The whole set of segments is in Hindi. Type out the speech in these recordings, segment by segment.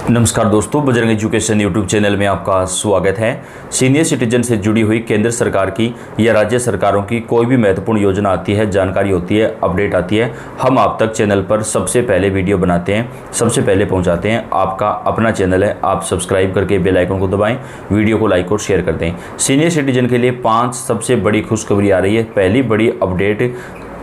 नमस्कार दोस्तों, बजरंग एजुकेशन यूट्यूब चैनल में आपका स्वागत है। सीनियर सिटीजन से जुड़ी हुई केंद्र सरकार की या राज्य सरकारों की कोई भी महत्वपूर्ण योजना आती है, जानकारी होती है, अपडेट आती है, हम आप तक चैनल पर सबसे पहले वीडियो बनाते हैं, सबसे पहले पहुंचाते हैं। आपका अपना चैनल है, आप सब्सक्राइब करके बेल आइकन को दबाएं, वीडियो को लाइक और शेयर कर दें। सीनियर सिटीजन के लिए 5 सबसे बड़ी खुशखबरी आ रही है। पहली बड़ी अपडेट,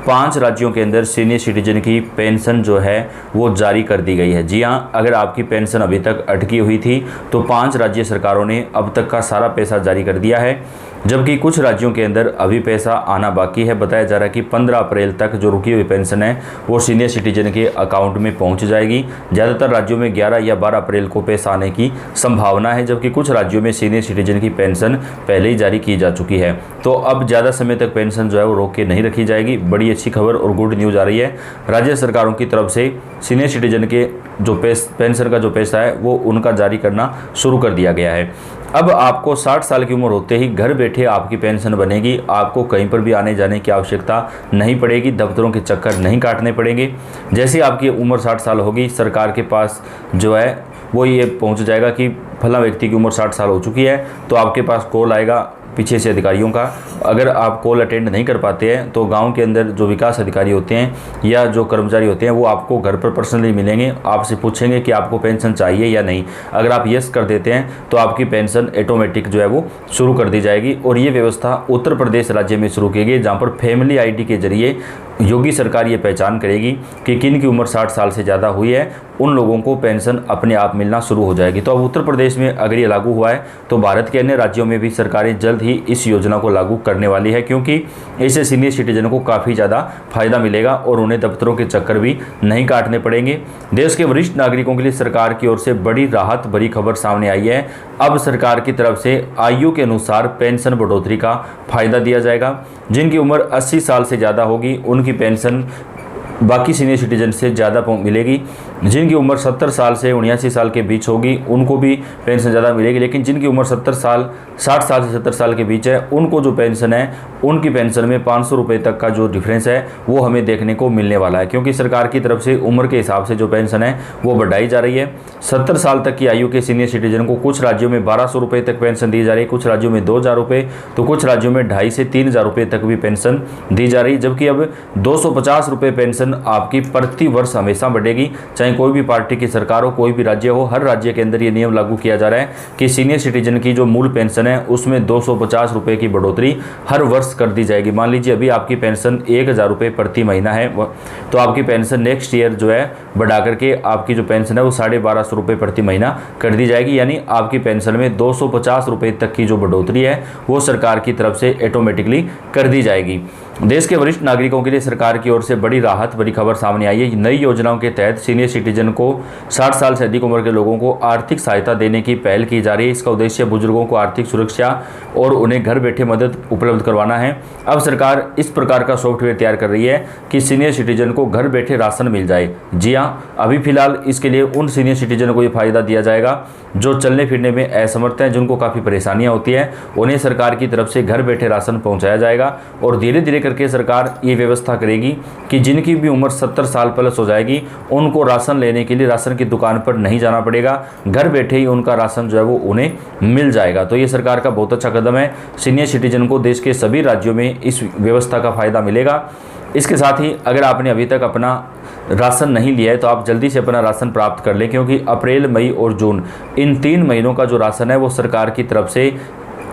5 राज्यों के अंदर सीनियर सिटीजन की पेंशन जो है वो जारी कर दी गई है। जी हाँ, अगर आपकी पेंशन अभी तक अटकी हुई थी तो 5 राज्य सरकारों ने अब तक का सारा पैसा जारी कर दिया है, जबकि कुछ राज्यों के अंदर अभी पैसा आना बाकी है। बताया जा रहा है कि 15 अप्रैल तक जो रुकी हुई पेंशन है वो सीनियर सिटीजन के अकाउंट में पहुंच जाएगी। ज़्यादातर राज्यों में 11 या 12 अप्रैल को पैसा आने की संभावना है, जबकि कुछ राज्यों में सीनियर सिटीजन की पेंशन पहले ही जारी की जा चुकी है। तो अब ज़्यादा समय तक पेंशन जो है वो रोक के नहीं रखी जाएगी। बड़ी अच्छी खबर और गुड न्यूज़ आ रही है। राज्य सरकारों की तरफ से सीनियर सिटीजन के जो पेंशन का जो पैसा है वो उनका जारी करना शुरू कर दिया गया है। अब आपको 60 साल की उम्र होते ही घर बैठे आपकी पेंशन बनेगी। आपको कहीं पर भी आने जाने की आवश्यकता नहीं पड़ेगी, दफ्तरों के चक्कर नहीं काटने पड़ेंगे। जैसे आपकी उम्र 60 साल होगी, सरकार के पास जो है वो ये पहुंच जाएगा कि फला व्यक्ति की उम्र 60 साल हो चुकी है, तो आपके पास कॉल आएगा पीछे से अधिकारियों का। अगर आप कॉल अटेंड नहीं कर पाते हैं तो गांव के अंदर जो विकास अधिकारी होते हैं या जो कर्मचारी होते हैं वो आपको घर पर पर्सनली मिलेंगे, आपसे पूछेंगे कि आपको पेंशन चाहिए या नहीं। अगर आप यस कर देते हैं तो आपकी पेंशन ऑटोमेटिक जो है वो शुरू कर दी जाएगी। और ये व्यवस्था उत्तर प्रदेश राज्य में शुरू की गई, जहाँ पर फैमिली आईडी के जरिए योगी सरकार ये पहचान करेगी कि किन की उम्र 60 साल से ज़्यादा हुई है, उन लोगों को पेंशन अपने आप मिलना शुरू हो जाएगी। तो अब उत्तर प्रदेश में अगर ये लागू हुआ है तो भारत के अन्य राज्यों में भी सरकारें जल्द ही इस योजना को लागू करने वाली है, क्योंकि इससे सीनियर सिटीजन को काफ़ी ज़्यादा फायदा मिलेगा और उन्हें दफ्तरों के चक्कर भी नहीं काटने पड़ेंगे। देश के वरिष्ठ नागरिकों के लिए सरकार की ओर से बड़ी राहत भरी खबर सामने आई है। अब सरकार की तरफ से आयु के अनुसार पेंशन बढ़ोतरी का फायदा दिया जाएगा। जिनकी उम्र 80 साल से ज़्यादा होगी उनकी पेंशन बाकी सीनियर सिटीजन से ज़्यादा मिलेगी। जिनकी उम्र 70 साल से 79 साल के बीच होगी उनको भी पेंशन ज़्यादा मिलेगी, लेकिन जिनकी उम्र 60 साल से 70 साल के बीच है उनको जो पेंशन है उनकी पेंशन में 500 रुपये तक का जो डिफरेंस है वो हमें देखने को मिलने वाला है, क्योंकि सरकार की तरफ से उम्र के हिसाब से जो पेंशन है वो बढ़ाई जा रही है। 70 साल तक की आयु के सीनियर सिटीजन को कुछ राज्यों में 1200 रुपये तक पेंशन दी जा रही है, कुछ राज्यों में 2000 रुपये, तो कुछ राज्यों में 2500 से 3000 रुपये तक भी पेंशन दी जा रही है। जबकि अब 250 रुपये पेंशन आपकी प्रति वर्ष हमेशा बढ़ेगी, चाहे कोई भी पार्टी की सरकार हो, कोई भी राज्य हो। हर राज्य के अंदर ये नियम लागू किया जा रहा है कि सीनियर सिटीजन की जो मूल पेंशन है उसमें 250 रुपये की बढ़ोतरी हर वर्ष कर दी जाएगी। मान लीजिए अभी आपकी पेंशन 1000 रुपये प्रति महीना है, तो आपकी पेंशन नेक्स्ट ईयर जो है बढ़ा करके आपकी जो पेंशन है वो 1250 रुपये प्रति महीना कर दी जाएगी। यानी आपकी पेंशन में 250 रुपये तक की जो बढ़ोतरी है वो सरकार की तरफ से ऑटोमेटिकली कर दी जाएगी। देश के वरिष्ठ नागरिकों के लिए सरकार की ओर से बड़ी राहत भरी खबर सामने आई है। नई योजनाओं के तहत सीनियर सिटीजन को 60 साल से अधिक उम्र के लोगों को आर्थिक सहायता देने की पहल की जा रही है। इसका उद्देश्य बुजुर्गों को आर्थिक सुरक्षा और उन्हें घर बैठे मदद उपलब्ध करवाना है। अब सरकार इस प्रकार का सॉफ्टवेयर तैयार कर रही है कि सीनियर सिटीजन को घर बैठे राशन मिल जाए। जी हाँ, अभी फिलहाल इसके लिए उन सीनियर सिटीजन को ये फायदा दिया जाएगा जो चलने फिरने में असमर्थ हैं, जिनको काफ़ी परेशानियाँ होती हैं, उन्हें सरकार की तरफ से घर बैठे राशन पहुँचाया जाएगा। और धीरे धीरे करके सरकार ये व्यवस्था करेगी कि जिनकी भी उम्र 70 साल प्लस हो जाएगी उनको राशन लेने के लिए राशन की दुकान पर नहीं जाना पड़ेगा, घर बैठे ही उनका राशन जो है वो उन्हें मिल जाएगा। तो ये सरकार का बहुत अच्छा कदम है। सीनियर सिटीजन को देश के सभी राज्यों में इस व्यवस्था का फायदा मिलेगा। इसके साथ ही अगर आपने अभी तक अपना राशन नहीं लिया है तो आप जल्दी से अपना राशन प्राप्त कर लें, क्योंकि अप्रैल, मई और जून इन 3 महीनों का जो राशन है वो सरकार की तरफ से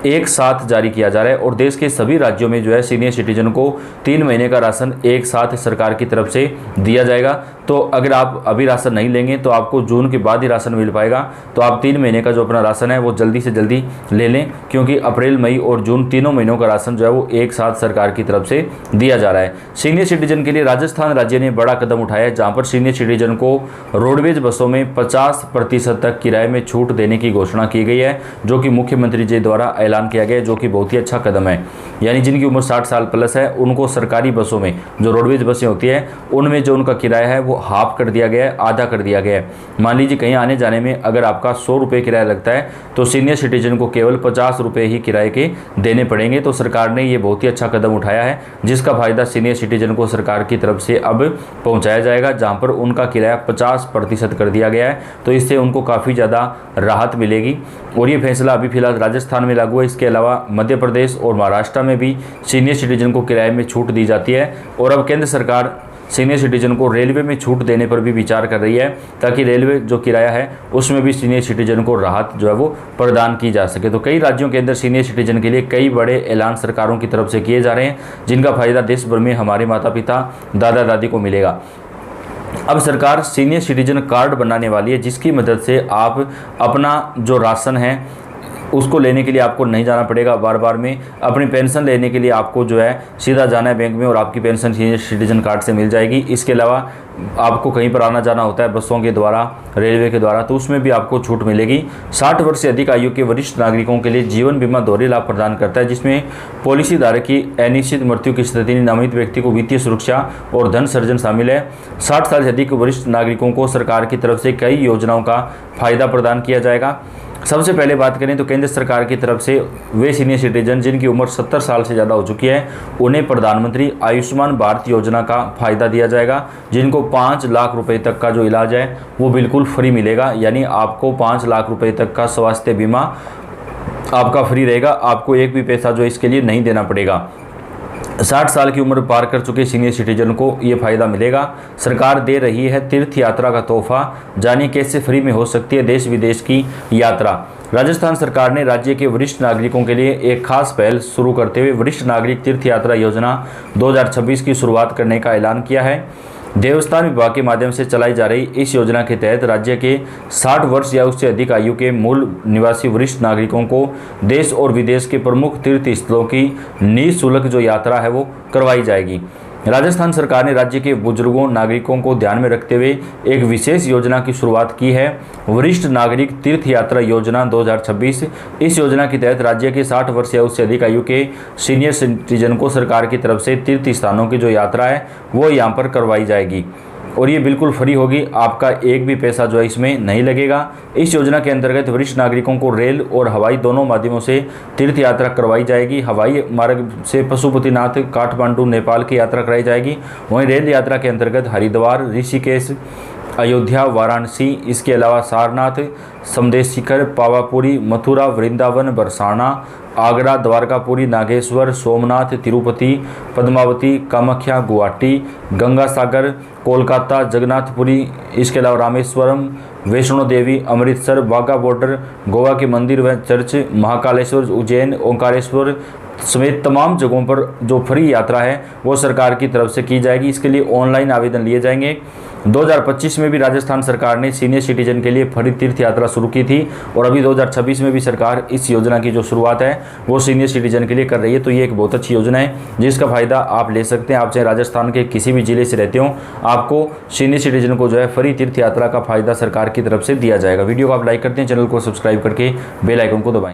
एक साथ जारी किया जा रहा है। और देश के सभी राज्यों में जो है सीनियर सिटीजन को 3 महीने का राशन एक साथ सरकार की तरफ से दिया जाएगा। तो अगर आप अभी राशन नहीं लेंगे तो आपको जून के बाद ही राशन मिल पाएगा। तो आप 3 महीने का जो अपना राशन है वो जल्दी से जल्दी ले लें, क्योंकि अप्रैल, मई और जून तीनों महीनों का राशन जो है वो एक साथ सरकार की तरफ से दिया जा रहा है। सीनियर सिटीजन के लिए राजस्थान राज्य ने बड़ा कदम उठाया है, जहाँ पर सीनियर सिटीजन को रोडवेज बसों में 50% तक किराए में छूट देने की घोषणा की गई है, जो कि मुख्यमंत्री जी द्वारा ऐलान किया गया है, जो कि बहुत ही अच्छा कदम है। यानी जिनकी उम्र 60 साल प्लस है उनको सरकारी बसों में, जो रोडवेज बसें होती है उनमें जो उनका किराया है वो हाफ कर दिया गया है, आधा कर दिया गया है। मान लीजिए कहीं आने जाने में अगर आपका 100 रुपये किराया लगता है तो सीनियर सिटीजन को केवल 50 रुपये ही किराए के देने पड़ेंगे। तो सरकार ने ये बहुत ही अच्छा कदम उठाया है, जिसका फ़ायदा सीनियर सिटीजन को सरकार की तरफ से अब पहुँचाया जाएगा, जहाँ पर उनका किराया 50% कर दिया गया है। तो इससे उनको काफ़ी ज़्यादा राहत मिलेगी और ये फैसला अभी फिलहाल राजस्थान में लागू है। इसके अलावा मध्य प्रदेश और महाराष्ट्र में भी सीनियर सिटीजन को किराए में छूट दी जाती है और अब केंद्र सरकार सीनियर सिटीजन को रेलवे में छूट देने पर भी विचार कर रही है, ताकि रेलवे जो किराया है उसमें भी सीनियर सिटीजन को राहत जो है वो प्रदान की जा सके। तो कई राज्यों के अंदर सीनियर सिटीजन के लिए कई बड़े ऐलान सरकारों की तरफ से किए जा रहे हैं, जिनका फ़ायदा देश भर में हमारे माता पिता दादा दादी को मिलेगा। अब सरकार सीनियर सिटीजन कार्ड बनाने वाली है, जिसकी मदद से आप अपना जो राशन है उसको लेने के लिए आपको नहीं जाना पड़ेगा बार बार में। अपनी पेंशन लेने के लिए आपको जो है सीधा जाना है बैंक में और आपकी पेंशन सीनियर सिटीजन कार्ड से मिल जाएगी। इसके अलावा आपको कहीं पर आना जाना होता है बसों के द्वारा, रेलवे के द्वारा, तो उसमें भी आपको छूट मिलेगी। 60 वर्ष से अधिक आयु के वरिष्ठ नागरिकों के लिए जीवन बीमा दोहरे लाभ प्रदान करता है, जिसमें पॉलिसी धारक की अनिश्चित मृत्यु की स्थिति में नामित व्यक्ति को वित्तीय सुरक्षा और धन सृजन शामिल है। 60 साल से अधिक वरिष्ठ नागरिकों को सरकार की तरफ से कई योजनाओं का फायदा प्रदान किया जाएगा। सबसे पहले बात करें तो केंद्र सरकार की तरफ से वे सीनियर सिटीजन जिनकी उम्र 70 साल से ज़्यादा हो चुकी है, उन्हें प्रधानमंत्री आयुष्मान भारत योजना का फ़ायदा दिया जाएगा, जिनको 5 लाख रुपए तक का जो इलाज है वो बिल्कुल फ्री मिलेगा। यानी आपको 5 लाख रुपए तक का स्वास्थ्य बीमा आपका फ्री रहेगा, आपको एक भी पैसा जो इसके लिए नहीं देना पड़ेगा। 60 साल की उम्र पार कर चुके सीनियर सिटीजन को ये फ़ायदा मिलेगा। सरकार दे रही है तीर्थ यात्रा का तोहफा, जानिए कैसे फ्री में हो सकती है देश विदेश की यात्रा। राजस्थान सरकार ने राज्य के वरिष्ठ नागरिकों के लिए एक खास पहल शुरू करते हुए वरिष्ठ नागरिक तीर्थ यात्रा योजना 2026 की शुरुआत करने का ऐलान किया है। देवस्थान विभाग के माध्यम से चलाई जा रही इस योजना के तहत राज्य के 60 वर्ष या उससे अधिक आयु के मूल निवासी वरिष्ठ नागरिकों को देश और विदेश के प्रमुख तीर्थ स्थलों की निःशुल्क जो यात्रा है वो करवाई जाएगी। राजस्थान सरकार ने राज्य के बुजुर्गों नागरिकों को ध्यान में रखते हुए एक विशेष योजना की शुरुआत की है, वरिष्ठ नागरिक तीर्थ यात्रा योजना 2026। इस योजना के तहत राज्य के 60 वर्ष या उससे अधिक आयु के सीनियर सिटीजन को सरकार की तरफ से तीर्थ स्थानों की जो यात्रा है वो यहाँ पर करवाई जाएगी और ये बिल्कुल फ्री होगी, आपका एक भी पैसा जो है इसमें नहीं लगेगा। इस योजना के अंतर्गत वरिष्ठ नागरिकों को रेल और हवाई दोनों माध्यमों से तीर्थ यात्रा करवाई जाएगी। हवाई मार्ग से पशुपतिनाथ काठमांडू नेपाल की यात्रा कराई जाएगी, वहीं रेल यात्रा के अंतर्गत हरिद्वार, ऋषिकेश, अयोध्या, वाराणसी, इसके अलावा सारनाथ, समदेशिखर, पावापुरी, मथुरा, वृंदावन, बरसाना, आगरा, द्वारकापुरी, नागेश्वर, सोमनाथ, तिरुपति, पद्मावती, कामाख्या, गुवाहाटी, गंगा सागर, कोलकाता, जगन्नाथपुरी, इसके अलावा रामेश्वरम, वैष्णो देवी, अमृतसर, वाघा बॉर्डर, गोवा के मंदिर व चर्च, महाकालेश्वर, उज्जैन, ओंकारेश्वर समेत तमाम जगहों पर जो फ्री यात्रा है वो सरकार की तरफ से की जाएगी। इसके लिए ऑनलाइन आवेदन लिए जाएंगे। 2025 में भी राजस्थान सरकार ने सीनियर सिटीजन के लिए फ्री तीर्थ यात्रा शुरू की थी और अभी 2026 में भी सरकार इस योजना की जो शुरुआत है वो सीनियर सिटीजन के लिए कर रही है। तो ये एक बहुत अच्छी योजना है जिसका फ़ायदा आप ले सकते हैं। आप चाहे राजस्थान के किसी भी जिले से रहते हो, आपको सीनियर सिटीजन को जो है फ्री तीर्थ यात्रा का फ़ायदा सरकार की तरफ से दिया जाएगा। वीडियो को आप लाइक करते हैं, चैनल को सब्सक्राइब करके बेल आइकन को दबाएं।